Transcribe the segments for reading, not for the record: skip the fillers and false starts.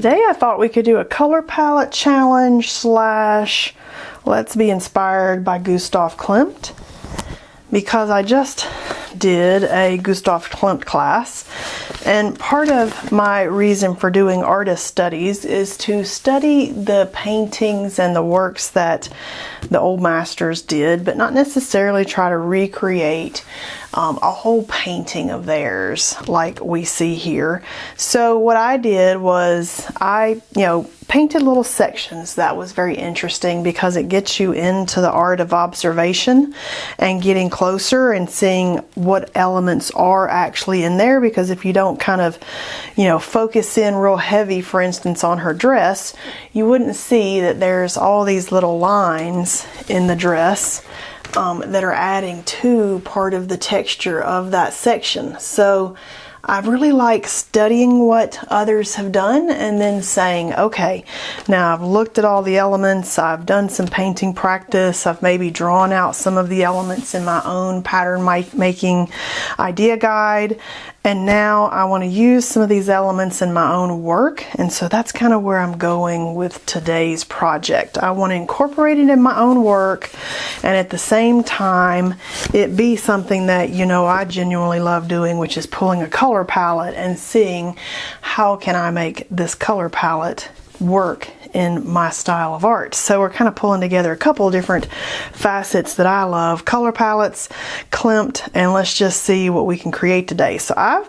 today I thought we could do a color palette challenge slash let's be inspired by Gustav Klimt, because I just did a Gustav Klimt class, and part of my reason for doing artist studies is to study the paintings and the works that the old masters did, but not necessarily try to recreate a whole painting of theirs like we see here. So what I did was I painted little sections. That was very interesting because it gets you into the art of observation and getting closer and seeing what elements are actually in there, because if you don't kind of focus in real heavy, for instance on her dress, you wouldn't see that there's all these little lines in the dress that are adding to part of the texture of that section. So I really like studying what others have done and then saying, okay, now I've looked at all the elements, I've done some painting practice, I've maybe drawn out some of the elements in my own pattern making idea guide, and now I want to use some of these elements in my own work. And so that's kind of where I'm going with today's project. I want to incorporate it in my own work, and at the same time it be something that I genuinely love doing, which is pulling a color palette and seeing how can I make this color palette work in my style of art. So we're kind of pulling together a couple of different facets that I love: color palettes, Klimt, and let's just see what we can create today. So I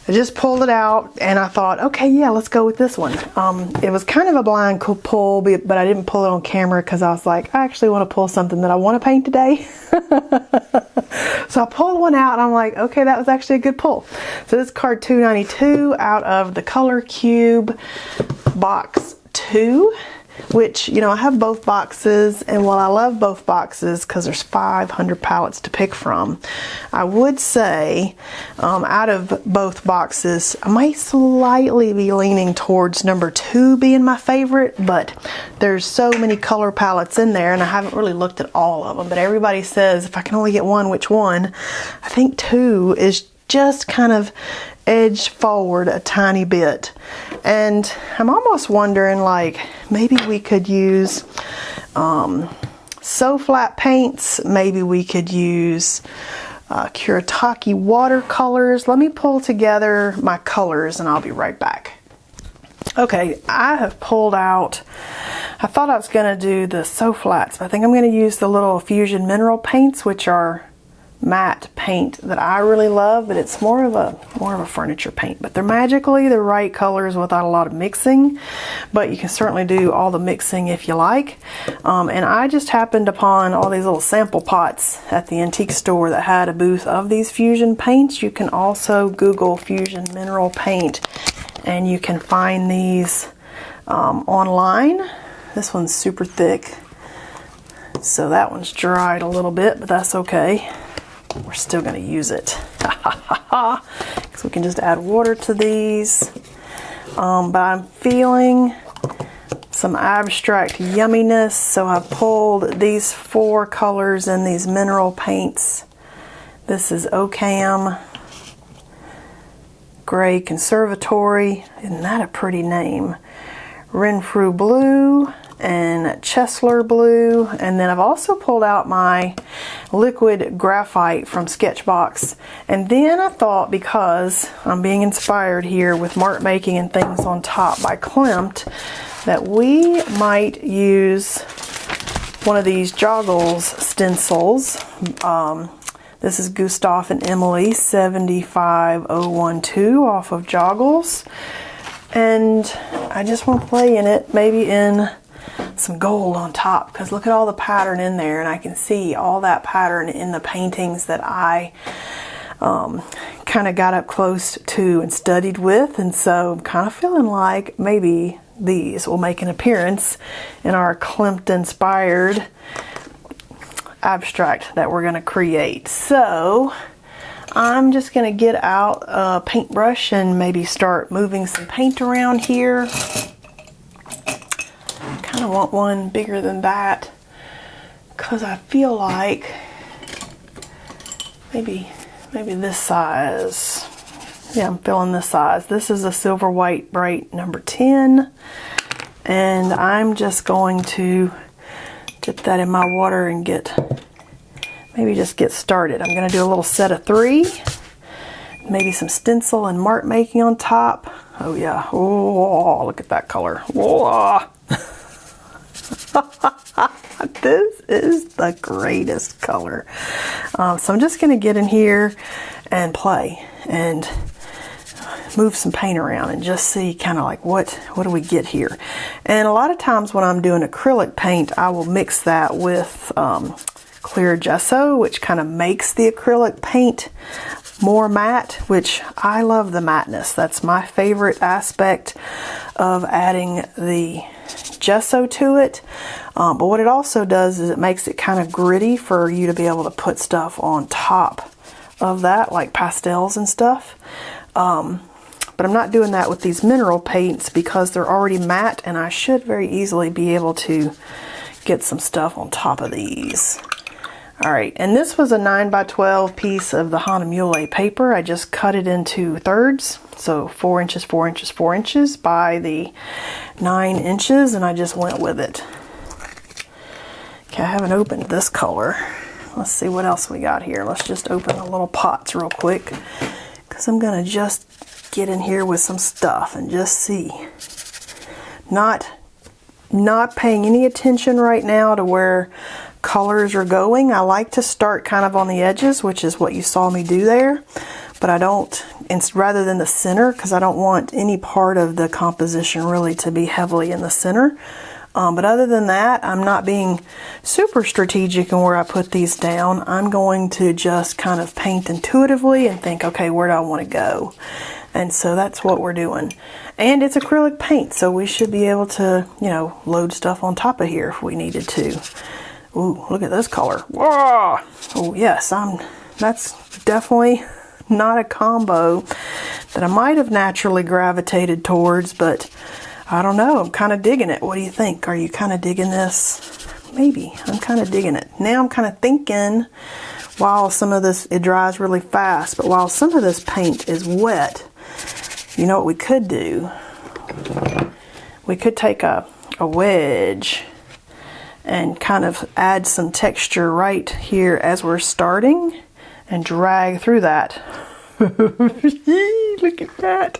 just pulled it out and I thought, okay, yeah, let's go with this one. It was kind of a blind pull, but I didn't pull it on camera because I was like, I actually want to pull something that I want to paint today. So I pulled one out and I'm like, okay, that was actually a good pull. So this is card 292 out of the Color Cube box 2, which I have both boxes, and while I love both boxes because there's 500 palettes to pick from, I would say out of both boxes I might slightly be leaning towards number 2 being my favorite, but there's so many color palettes in there and I haven't really looked at all of them, but everybody says if I can only get one, which one? I think 2 is just kind of edge forward a tiny bit, and I'm almost wondering like maybe we could use So Flat paints, maybe we could use Kuretake watercolors. Let me pull together my colors and I'll be right back. Okay, I have pulled out, I thought I was going to do the So Flats, but I think I'm going to use the little Fusion Mineral paints, which are matte paint that I really love, but it's more of a furniture paint, but they're magically the right colors without a lot of mixing, but you can certainly do all the mixing if you like. And I just happened upon all these little sample pots at the antique store that had a booth of these fusion paints. You can also Google Fusion Mineral Paint and you can find these online. This one's super thick, so that one's dried a little bit, but that's okay. We're still going to use it because we can just add water to these. But I'm feeling some abstract yumminess, so I pulled these 4 colors in these mineral paints. This is Ocam Gray Conservatory. Isn't that a pretty name? Renfrew Blue and Chesler Blue, and then I've also pulled out my liquid graphite from Sketchbox. And then I thought, because I'm being inspired here with mark making and things on top by Klimt, that we might use one of these Joggles stencils. This is Gustav and Emily 75012 off of Joggles, and I just want to play in it, maybe in some gold on top, because look at all the pattern in there, and I can see all that pattern in the paintings that I kind of got up close to and studied with. And so I'm kind of feeling like maybe these will make an appearance in our Klimt inspired abstract that we're going to create. So I'm just going to get out a paintbrush and maybe start moving some paint around here. I want one bigger than that because I feel like maybe this size Yeah, I'm feeling this size. This is a Silver White Bright number 10. And I'm just going to dip that in my water and maybe just get started. I'm going to do a little set of 3. Maybe some stencil and mark making on top. Oh yeah. Oh, look at that color. Whoa. This is the greatest color. So I'm just going to get in here and play and move some paint around and just see kind of like what do we get here. And a lot of times when I'm doing acrylic paint, I will mix that with clear gesso, which kind of makes the acrylic paint more matte, which I love the matteness. That's my favorite aspect of adding the gesso to it. But what it also does is it makes it kind of gritty for you to be able to put stuff on top of that, like pastels and stuff. But I'm not doing that with these mineral paints because they're already matte, and I should very easily be able to get some stuff on top of these. Alright, and this was a 9x12 piece of the Hahnemühle paper. I just cut it into thirds, so 4 inches, 4 inches, 4 inches by the 9 inches, and I just went with it. Okay, I haven't opened this color. Let's see what else we got here. Let's just open the little pots real quick, because I'm going to just get in here with some stuff and just see. Not paying any attention right now to where colors are going. I like to start kind of on the edges, which is what you saw me do there, but I don't, rather than the center, because I don't want any part of the composition really to be heavily in the center. But other than that, I'm not being super strategic in where I put these down. I'm going to just kind of paint intuitively and think, okay, where do I want to go? And so that's what we're doing. And it's acrylic paint, so we should be able to, you know, load stuff on top of here if we needed to. Ooh, look at this color. Whoa! Oh yes, that's definitely not a combo that I might have naturally gravitated towards, but I don't know, I'm kind of digging it. What do you think? Are you kind of digging this? Maybe. I'm kind of digging it. Now I'm kind of thinking, while some of this, it dries really fast, but while some of this paint is wet, you know what we could do? We could take a wedge and kind of add some texture right here as we're starting and drag through that. Look at that.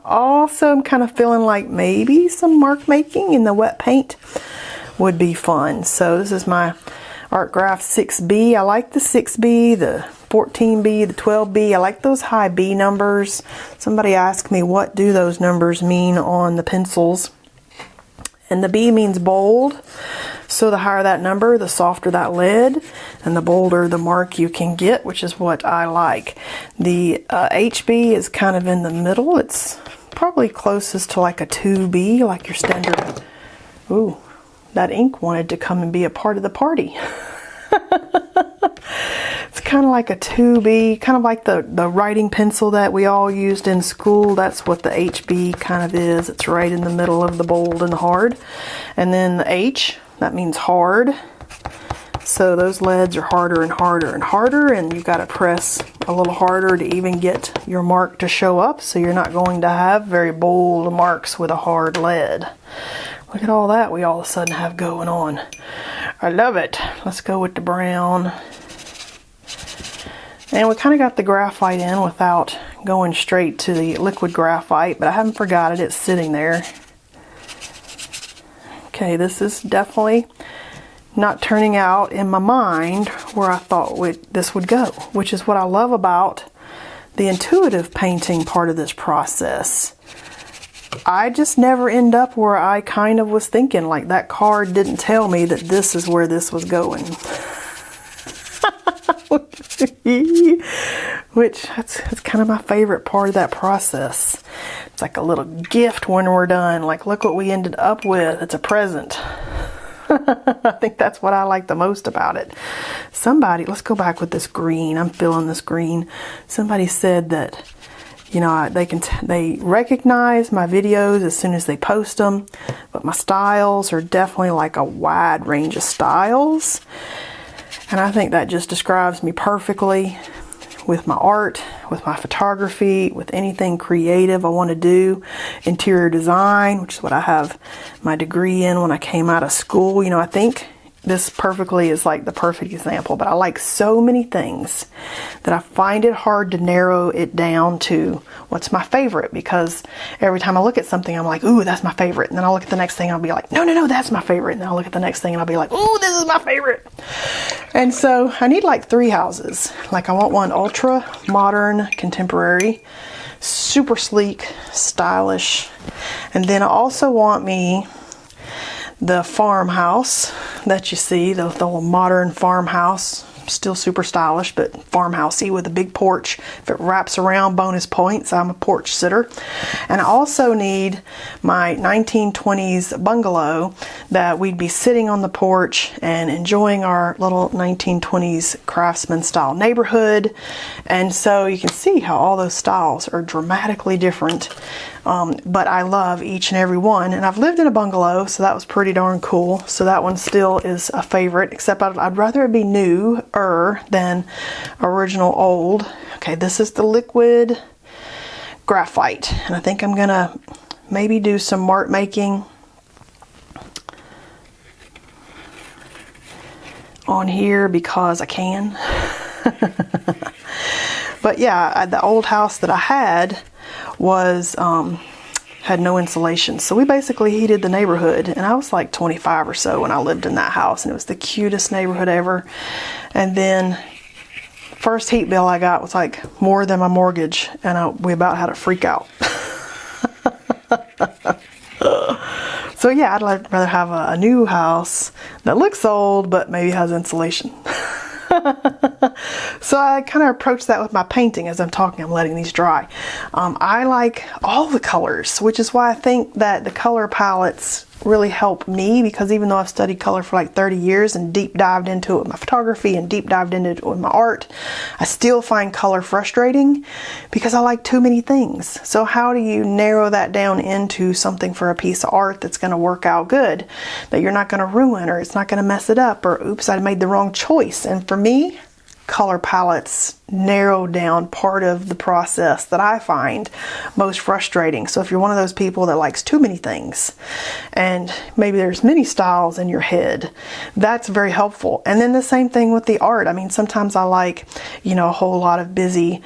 Also, I'm kind of feeling like maybe some mark making in the wet paint would be fun. So this is my Art Graph 6B. I like the 6B, the 14B, the 12B. I like those high B numbers. Somebody asked me what do those numbers mean on the pencils. And the B means bold. So the higher that number, the softer that lead, and the bolder the mark you can get, which is what I like. The HB is kind of in the middle. It's probably closest to like a 2B, like your standard. Ooh, that ink wanted to come and be a part of the party. It's kind of like a 2B, kind of like the writing pencil that we all used in school. That's what the HB kind of is. It's right in the middle of the bold and the hard. And then the H, that means hard. So those leads are harder and harder and harder, and you've got to press a little harder to even get your mark to show up, so you're not going to have very bold marks with a hard lead. Look at all that we all of a sudden have going on. I love it. Let's go with the brown. And we kind of got the graphite in without going straight to the liquid graphite, but I haven't forgot it. It's sitting there. Okay, this is definitely not turning out in my mind where I thought this would go, which is what I love about the intuitive painting part of this process. I just never end up where I kind of was thinking, like that card didn't tell me that this is where this was going. Which, that's kind of my favorite part of that process. It's like a little gift when we're done. Like, look what we ended up with. It's a present. I think that's what I like the most about it. Somebody, let's go back with this green. I'm feeling this green. Somebody said that, you know, they recognize my videos as soon as they post them, but my styles are definitely like a wide range of styles. And I think that just describes me perfectly. with my art, with my photography, with anything creative I want to do. Interior design, which is what I have my degree in when I came out of school. You know, I think this perfectly is like the perfect example, but I like so many things that I find it hard to narrow it down to what's my favorite, because every time I look at something, I'm like, ooh, that's my favorite. And then I'll look at the next thing and I'll be like, no, no, no, that's my favorite. And then I'll look at the next thing and I'll be like, ooh, this is my favorite. And so I need like 3 houses. Like I want one ultra modern, contemporary, super sleek, stylish. And then I also want me the farmhouse that you see, the modern farmhouse, still super stylish, but farmhousey with a big porch. If it wraps around, bonus points. I'm a porch sitter. And I also need my 1920s bungalow that we'd be sitting on the porch and enjoying our little 1920s craftsman style neighborhood. And so you can see how all those styles are dramatically different. But I love each and every one, and I've lived in a bungalow, so that was pretty darn cool. So that one still is a favorite, except I'd rather it be newer than original old. Okay, this is the liquid graphite, and I think I'm gonna maybe do some mark making on here because I can. But yeah, the old house that I had was had no insulation, so we basically heated the neighborhood, and I was like 25 or so when I lived in that house, and it was the cutest neighborhood ever. And then first heat bill I got was like more than my mortgage, and we about had a freak out. So yeah, I'd rather have a new house that looks old but maybe has insulation. So I kind of approach that with my painting. As I'm talking, I'm letting these dry. I like all the colors, which is why I think that the color palettes really help me, because even though I've studied color for like 30 years and deep dived into it with my photography and deep dived into it with my art, I still find color frustrating because I like too many things. So how do you narrow that down into something for a piece of art that's going to work out good, that you're not going to ruin, or it's not going to mess it up, or oops, I made the wrong choice? And for me, color palettes narrow down part of the process that I find most frustrating. So if you're one of those people that likes too many things, and maybe there's many styles in your head, that's very helpful. And then the same thing with the art. I mean, sometimes I like, you know, a whole lot of busy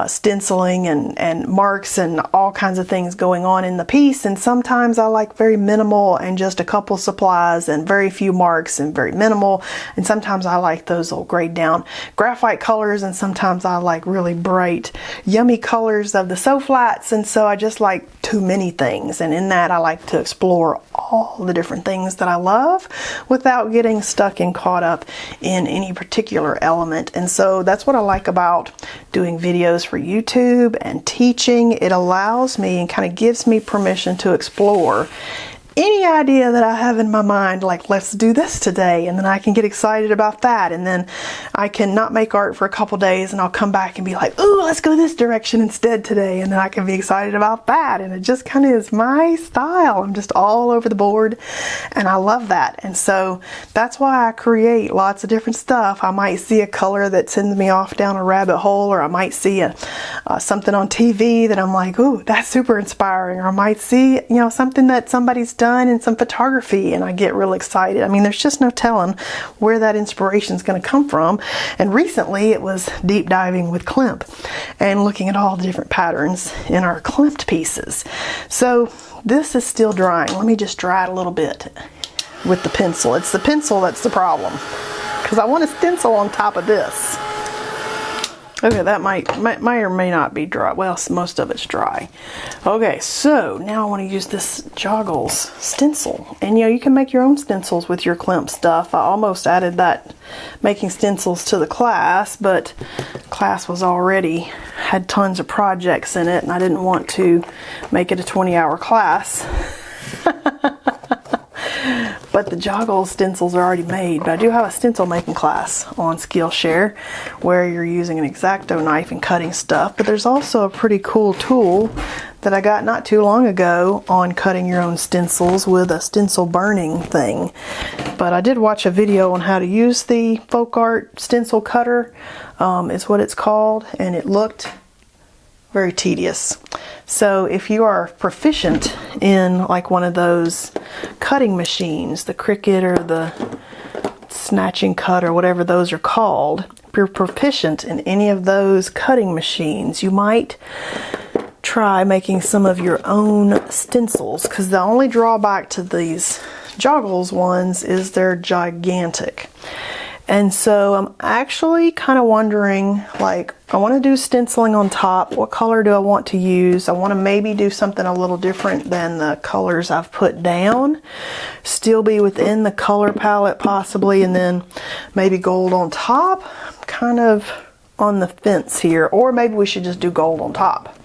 stenciling and marks and all kinds of things going on in the piece, and sometimes I like very minimal and just a couple supplies and very few marks and very minimal, and sometimes I like those little grayed down graphite colors, and sometimes I like really bright yummy colors of the so flats. And so I just like too many things, and in that I like to explore all the different things that I love without getting stuck and caught up in any particular element. And so that's what I like about doing videos for YouTube and teaching. It allows me and kind of gives me permission to explore any idea that I have in my mind, like let's do this today, and then I can get excited about that, and then I can not make art for a couple days and I'll come back and be like, ooh, let's go this direction instead today, and then I can be excited about that. And it just kind of is my style. I'm just all over the board, and I love that. And so that's why I create lots of different stuff. I might see a color that sends me off down a rabbit hole, or I might see something on TV that I'm like, ooh, that's super inspiring, or I might see, you know, something that somebody's done in some photography and I get real excited. I mean, there's just no telling where that inspiration is going to come from. And recently it was deep diving with Klimt and looking at all the different patterns in our Klimt pieces. So this is still drying. Let me just dry it a little bit with the pencil. It's the pencil that's the problem, because I want a stencil on top of this. Okay, that might or may not be dry. Well, most of it's dry. Okay, so now I want to use this Joggles stencil. And you know, you can make your own stencils with your Klimt stuff. I almost added that making stencils to the class, but class was already had tons of projects in it, and I didn't want to make it a 20-hour class. But the Joggles stencils are already made. But I do have a stencil making class on Skillshare where you're using an X-Acto knife and cutting stuff. But there's also a pretty cool tool that I got not too long ago on cutting your own stencils with a stencil burning thing. But I did watch a video on how to use the folk art stencil cutter, is what it's called, and it looked very tedious. So if you are proficient in like one of those cutting machines, the Cricut or the snatching cut or whatever those are called, if you're proficient in any of those cutting machines, you might try making some of your own stencils, because the only drawback to these Joggles ones is they're gigantic. And so I'm actually kind of wondering, like, I want to do stenciling on top. What color do I want to use? I want to maybe do something a little different than the colors I've put down. Still be within the color palette possibly, and then maybe gold on top. I'm kind of on the fence here. Or maybe we should just do gold on top.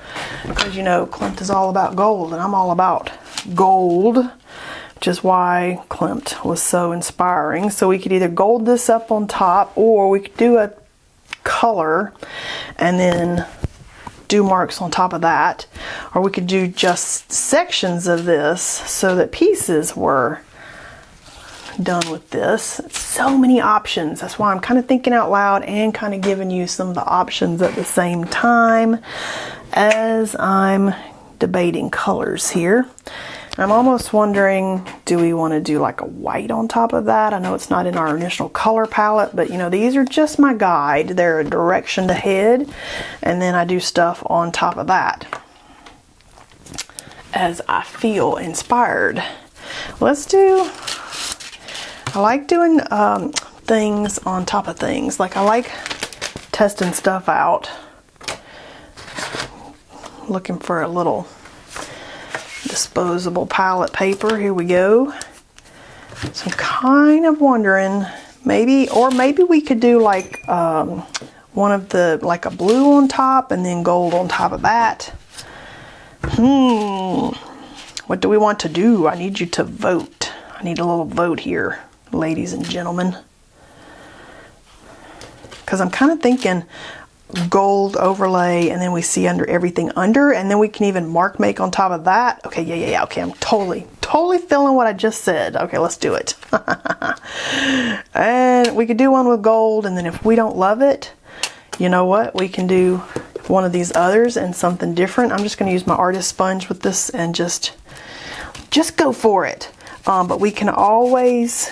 Because, you know, Klimt is all about gold, and I'm all about gold. Which is why Klimt was so inspiring. So we could either gold this up on top, or we could do a color and then do marks on top of that, or we could do just sections of this so that pieces were done with this. So many options. That's why I'm kind of thinking out loud and kind of giving you some of the options at the same time as I'm debating colors here. I'm almost wondering, do we want to do like a white on top of that? I know it's not in our initial color palette, but you know, these are just my guide. They're a direction to head, and then I do stuff on top of that as I feel inspired. Let's do, I like doing things on top of things. Like I like testing stuff out. Looking for a little disposable palette paper. Here we go. So I'm kind of wondering, maybe we could do like one of the, like a blue on top and then gold on top of that. What do we want to do? I need you to vote. I need a little vote here, ladies and gentlemen. Because I'm kind of thinking gold overlay, and then we see under everything under, and then we can even mark make on top of that. Okay, yeah. Okay, I'm totally feeling what I just said. Okay, let's do it. And we could do one with gold, and then if we don't love it, you know what? We can do one of these others and something different. I'm just going to use my artist sponge with this and just go for it. But we can always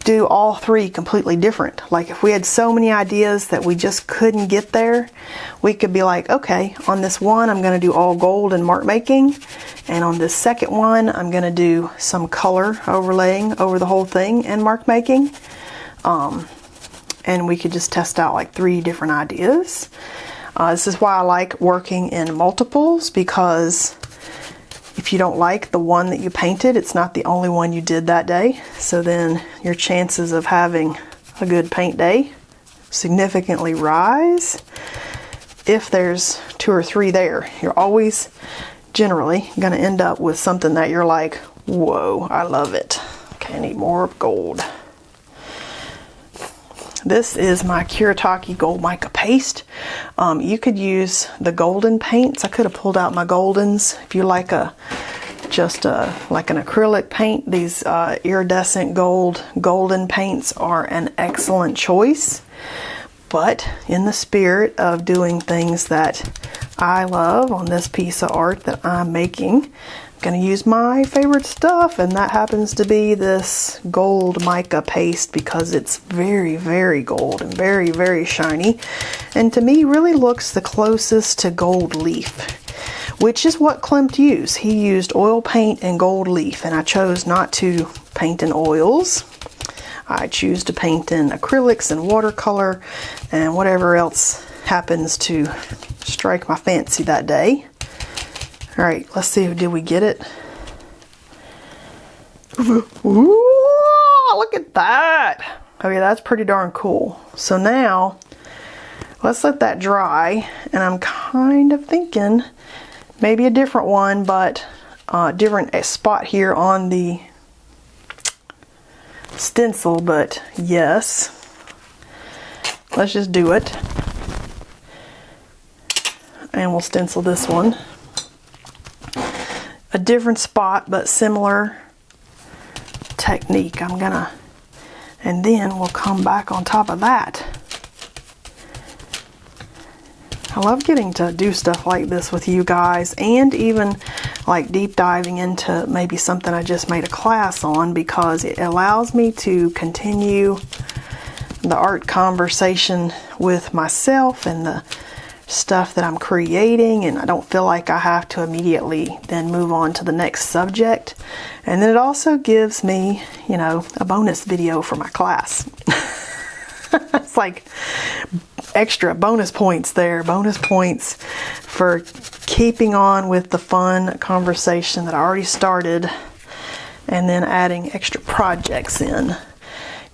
do all three completely different. Like if we had so many ideas that we just couldn't get there, we could be like, okay, on this one I'm going to do all gold and mark making, and on this second one I'm going to do some color overlaying over the whole thing and mark making. And we could just test out like three different ideas. This is why I like working in multiples, because if you don't like the one that you painted, it's not the only one you did that day. So then your chances of having a good paint day significantly rise. If there's 2 or 3 there, you're always generally going to end up with something that you're like, whoa, I love it. Okay, I need more gold. This is my Kuretake Gold Mica Paste. You could use the golden paints. I could have pulled out my goldens. If you like like an acrylic paint, these iridescent golden paints are an excellent choice. But in the spirit of doing things that I love on this piece of art that I'm making, I'm going to use my favorite stuff, and that happens to be this gold mica paste, because it's very, very gold and very, very shiny, and to me really looks the closest to gold leaf, which is what Klimt used. He used oil paint and gold leaf, and I chose not to paint in oils. I choose to paint in acrylics and watercolor and whatever else happens to strike my fancy that day. All right, let's see, did we get it? Ooh, look at that. Okay, that's pretty darn cool. So now, let's let that dry, and I'm kind of thinking maybe a different one, but different spot here on the stencil, but yes, let's just do it. And we'll stencil this one. A different spot, but similar technique. And then we'll come back on top of that. I love getting to do stuff like this with you guys, and even like deep diving into maybe something I just made a class on, because it allows me to continue the art conversation with myself and the stuff that I'm creating, and I don't feel like I have to immediately then move on to the next subject. And then it also gives me, you know, a bonus video for my class. It's like extra bonus points there, bonus points for keeping on with the fun conversation that I already started, and then adding extra projects in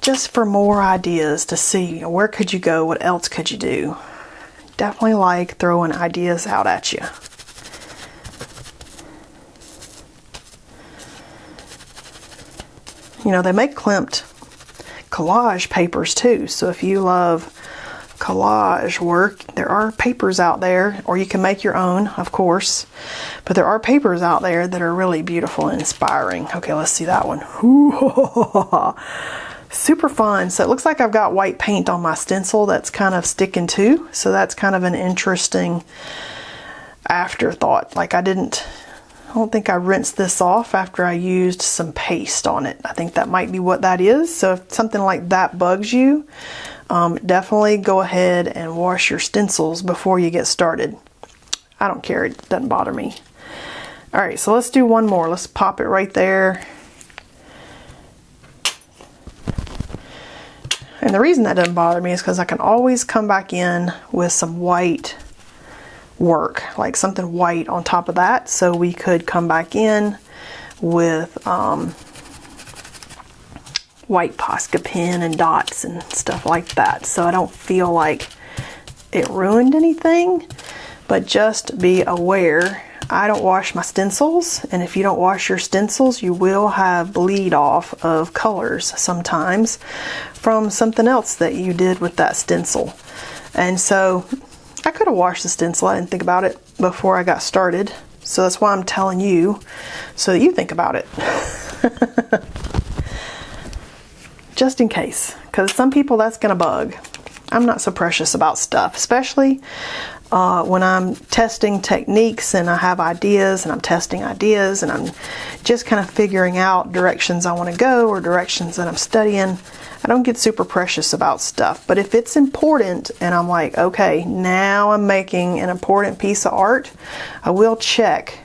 just for more ideas to see, you know, where could you go, what else could you do. Definitely like throwing ideas out at you. You know, they make Klimt collage papers too, so if you love collage work, there are papers out there, or you can make your own, of course, but there are papers out there that are really beautiful and inspiring. Okay, let's see that one. Ooh, super fun. So it looks like I've got white paint on my stencil that's kind of sticking too, so that's kind of an interesting afterthought. Like I don't think I rinsed this off after I used some paste on it. I think that might be what that is. So if something like that bugs you, definitely go ahead and wash your stencils before you get started. I don't care, it doesn't bother me. All right, so let's do one more. Let's pop it right there. And the reason that doesn't bother me is because I can always come back in with some white work, like something white on top of that. So we could come back in with white Posca pen and dots and stuff like that. So I don't feel like it ruined anything, but just be aware, I don't wash my stencils, and if you don't wash your stencils, you will have bleed off of colors sometimes from something else that you did with that stencil. And so I could have washed the stencil. I didn't think about it before I got started. So that's why I'm telling you, so that you think about it. Just in case, because some people that's going to bug. I'm not so precious about stuff, especially when I'm testing techniques and I have ideas and I'm testing ideas and I'm just kind of figuring out directions I want to go or directions that I'm studying. I don't get super precious about stuff, but if it's important and I'm like, okay, now I'm making an important piece of art, I will check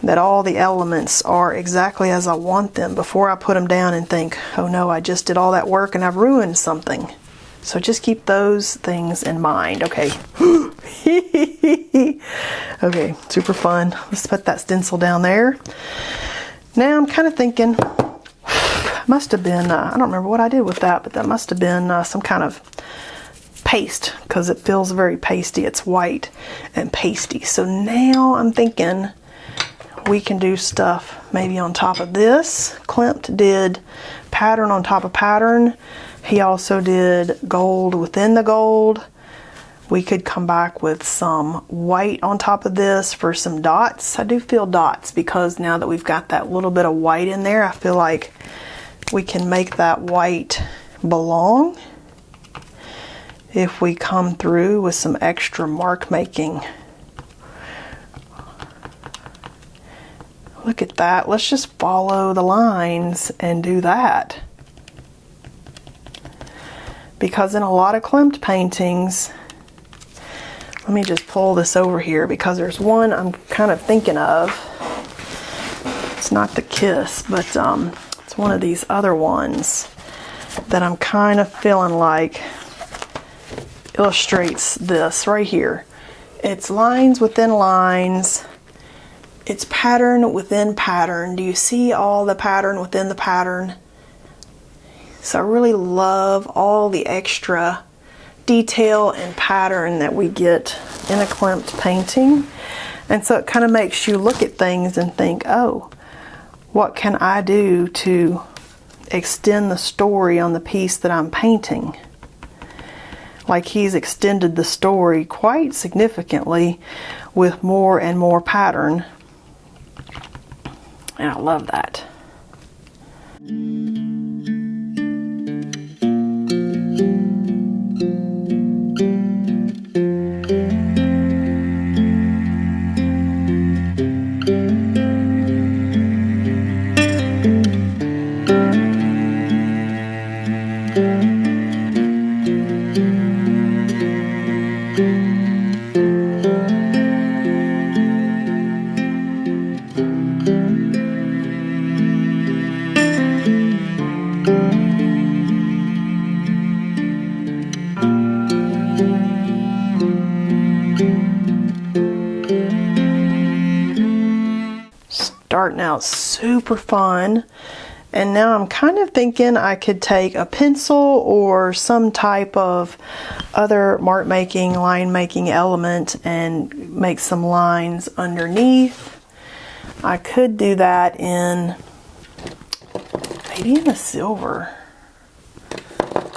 that all the elements are exactly as I want them before I put them down and think, oh no, I just did all that work and I've ruined something. So just keep those things in mind. Okay. Okay, super fun. Let's put that stencil down there. Now I'm kind of thinking, must have been, I don't remember what I did with that, but that must have been some kind of paste, because it feels very pasty. It's white and pasty. So now I'm thinking we can do stuff maybe on top of this. Klimt did pattern on top of pattern. He also did gold within the gold. We could come back with some white on top of this for some dots. I do feel dots, because now that we've got that little bit of white in there, I feel like we can make that white belong if we come through with some extra mark making. Look at that. Let's just follow the lines and do that. Because in a lot of Klimt paintings, let me just pull this over here, because there's one I'm kind of thinking of. It's not the Kiss, but it's one of these other ones that I'm kind of feeling like illustrates this right here. It's lines within lines. It's pattern within pattern. Do you see all the pattern within the pattern? So I really love all the extra detail and pattern that we get in a Klimt painting. And so it kind of makes you look at things and think, oh, what can I do to extend the story on the piece that I'm painting? Like he's extended the story quite significantly with more and more pattern. And I love that. starting out super fun. And now I'm kind of thinking I could take a pencil or some type of other mark making, line making element and make some lines underneath. I could do that in maybe in a silver.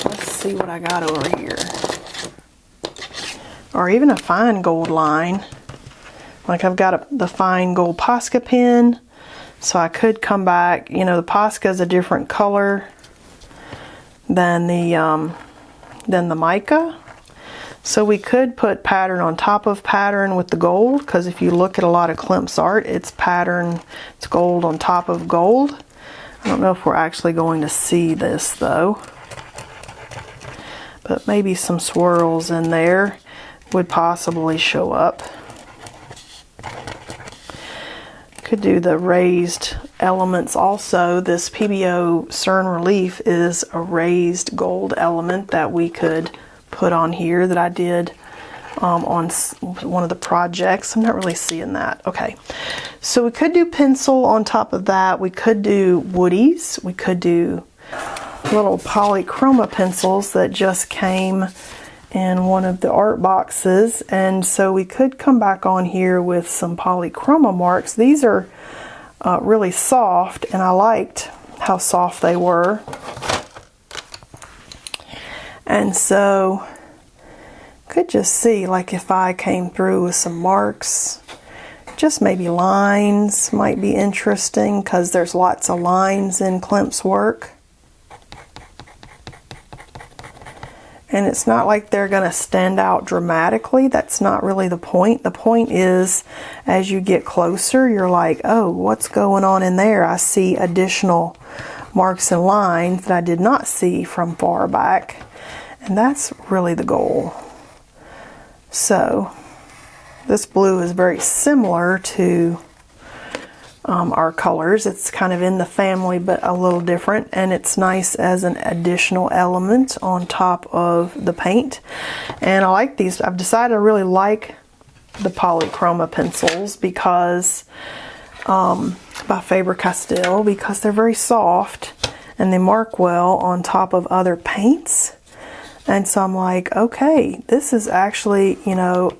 Let's see what I got over here. Or even a fine gold line. Like I've got the fine gold Posca pen. So I could come back, you know, the Posca is a different color than the mica. So we could put pattern on top of pattern with the gold, because if you look at a lot of Klimt's art, it's pattern, it's gold on top of gold. I don't know if we're actually going to see this though. But maybe some swirls in there would possibly show up. Could do the raised elements also. This PBO CERN relief is a raised gold element that we could put on here that I did on one of the projects. I'm not really seeing that. Okay, so we could do pencil on top of that. We could do woodies. We could do little polychroma pencils that just came in one of the art boxes, and so we could come back on here with some polychroma marks. These are really soft, and I liked how soft they were. And so could just see, like, if I came through with some marks, just maybe lines might be interesting, because there's lots of lines in Klimt's work. And it's not like they're going to stand out dramatically. That's not really the point. The point is, as you get closer, you're like, oh, what's going on in there? I see additional marks and lines that I did not see from far back. And that's really the goal. So, this blue is very similar to our colors. It's kind of in the family, but a little different, and it's nice as an additional element on top of the paint. And I like these. I've decided I really like the polychroma pencils because by Faber-Castell, because they're very soft and they mark well on top of other paints. And so I'm like, okay, this is actually, you know,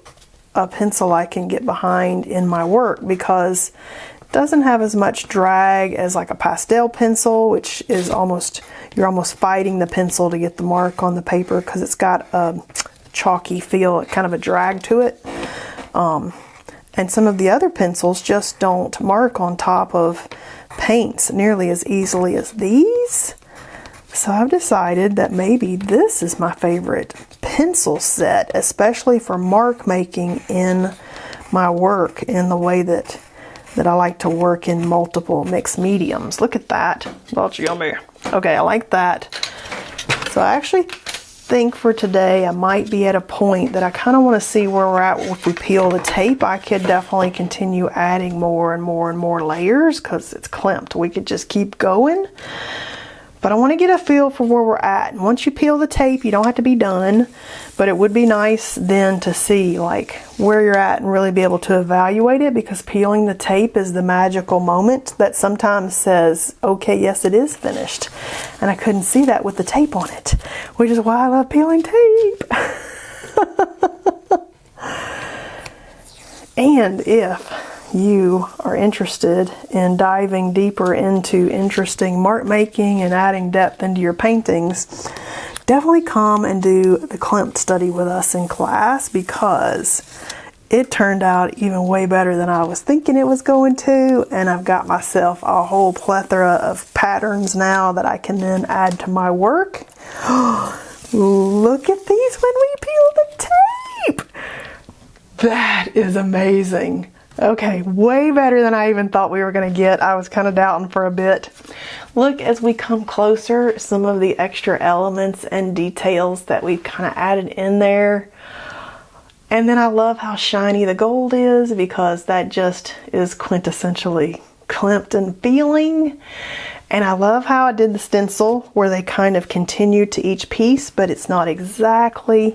a pencil I can get behind in my work, because doesn't have as much drag as like a pastel pencil, which is almost, you're almost fighting the pencil to get the mark on the paper, because it's got a chalky feel, kind of a drag to it. And some of the other pencils just don't mark on top of paints nearly as easily as these. So I've decided that maybe this is my favorite pencil set, especially for mark making in my work, in the way that I like to work in multiple mixed mediums. Look at that. That's yummy. Okay, I like that. So I actually think for today I might be at a point that I kind of want to see where we're at. If we peel the tape, I could definitely continue adding more and more and more layers, because it's Klimt. We could just keep going. But I want to get a feel for where we're at. And once you peel the tape, you don't have to be done. But it would be nice then to see like where you're at and really be able to evaluate it, because peeling the tape is the magical moment that sometimes says, okay, yes, it is finished. And I couldn't see that with the tape on it, which is why I love peeling tape. And if you are interested in diving deeper into interesting mark making and adding depth into your paintings, definitely come and do the Klimt study with us in class, because it turned out even way better than I was thinking it was going to, and I've got myself a whole plethora of patterns now that I can then add to my work. Look at these when we peel the tape! That is amazing. Okay, way better than I even thought we were going to get. I was kind of doubting for a bit. Look, as we come closer, some of the extra elements and details that we've kind of added in there. And then I love how shiny the gold is, because that just is quintessentially Klimt and feeling. And I love how I did the stencil where they kind of continue to each piece, but it's not exactly,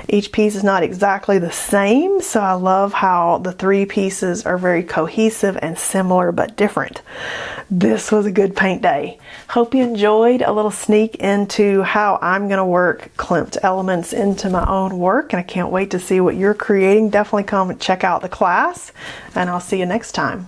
each piece is not exactly the same. So I love how the three pieces are very cohesive and similar but different. This was a good paint day. Hope you enjoyed a little sneak into how I'm going to work Klimt elements into my own work, and I can't wait to see what you're creating. Definitely come and check out the class, and I'll see you next time.